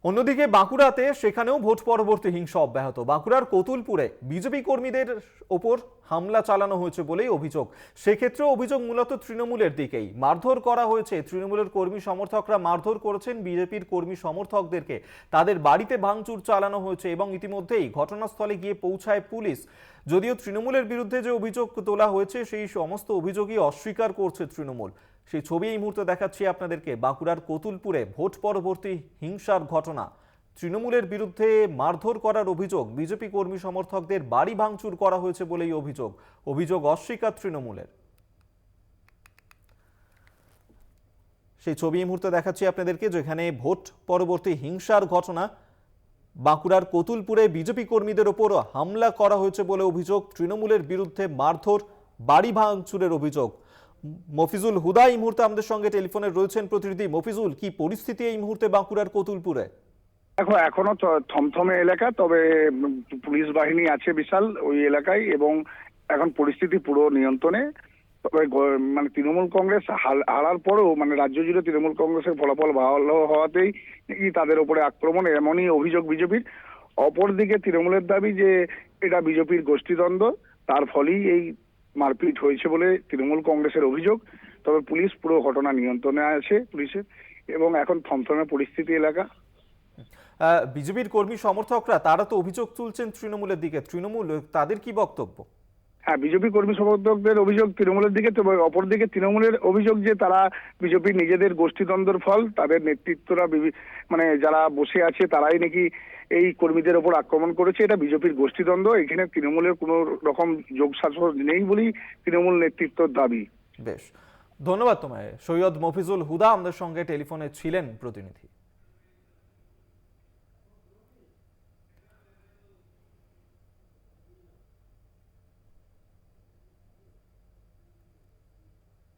অন্যদিকে বাঁকুড়াতে সেখানেও ভোট পরবর্তী হিংসা অব্যাহত। বাঁকুড়ার কতুলপুরে বিজেপি কর্মীদের ওপর হামলা চালানো হয়েছে বলেই অভিযোগ। সেক্ষেত্রেও অভিযোগ মূলত তৃণমূলের দিকেই। মারধর করা হয়েছে। তৃণমূলের কর্মী সমর্থকরা মারধর করেছেন বিজেপির কর্মী সমর্থকদেরকে। তাদের বাড়িতে ভাঙচুর চালানো হয়েছে এবং ইতিমধ্যেই ঘটনাস্থলে গিয়ে পৌঁছায় পুলিশ। যদিও তৃণমূলের বিরুদ্ধে যে অভিযোগ তোলা হয়েছে সেই সমস্ত অভিযোগই অস্বীকার করছে তৃণমূল। সেই ছবি এই মুহূর্তে দেখাচ্ছি আপনাদেরকে। বাঁকুড়ার কতুলপুরে ভোট পরবর্তী হিংসার ঘটনা। তৃণমূলের বিরুদ্ধে মারধর করার অভিযোগ। বিজেপি কর্মী সমর্থকদের বাড়ি ভাঙচুর করা হয়েছে বলেই অভিযোগ অস্বীকার তৃণমূলের। সেই ছবি এই মুহূর্তে দেখাচ্ছি আপনাদেরকে, যেখানে ভোট পরবর্তী হিংসার ঘটনা। বাঁকুড়ার কতুলপুরে বিজেপি কর্মীদের ওপর হামলা করা হয়েছে বলে অভিযোগ। তৃণমূলের বিরুদ্ধে মারধর, বাড়ি ভাঙচুরের অভিযোগ। মফিজুল হুদা এই মুহূর্তে আমাদের সঙ্গে টেলিফোনে রয়েছেন প্রতিনিধি। মফিজুল, কি পরিস্থিতি এই মুহূর্তে বাঁকুড়ার কতুলপুরে? দেখো, এখনো থমথমে এলাকা, তবে পুলিশ বাহিনী আছে বিশাল ওই এলাকায় এবং এখন পরিস্থিতি পুরো নিয়ন্ত্রণে। তবে মানে তৃণমূল কংগ্রেস হারার পরেও মানে রাজ্য জুড়ে তৃণমূল কংগ্রেসের ফলাফল ভালো হওয়াতেই নাকি তাদের উপরে আক্রমণ, এমনই অভিযোগ বিজেপির। অপরদিকে তৃণমূলের দাবি যে এটা বিজেপির গোষ্ঠীদ্বন্দ্ব, তার ফলেই এই মারপিট হয়েছে বলে তৃণমূল কংগ্রেসের অভিযোগ। তবে পুলিশ পুরো ঘটনা নিয়ন্ত্রণে আছে পুলিশের, এবং এখন থমথমে পরিস্থিতি এলাকা। বিজেপির কর্মী সমর্থকরা তারা তো অভিযোগ তুলছেন তৃণমূলের দিকে। তৃণমূল, তাদের কি বক্তব্য? হ্যাঁ, বিজেপি কর্মী সমর্থকদের অভিযোগ তৃণমূলের দিকে, তবে অপরদিকে তৃণমূলের অভিযোগ যে তারা বিজেপির নিজেদের গোষ্ঠীদ্বন্দ্বের ফল, তাদের নেতৃত্বরা মানে যারা বসে আছে তারাই নাকি এই কর্মীদের ওপর আক্রমণ করেছে। এটা বিজেপির গোষ্ঠীদ্বন্দ্ব, এখানে তৃণমূলের কোনো রকম যোগসাজশ নেই বলেই তৃণমূল নেতৃত্বর দাবি। বেশ, ধন্যবাদ তোমায়। সৈয়দ মফিজুল হুদা আমাদের সঙ্গে টেলিফোনে ছিলেন প্রতিনিধি।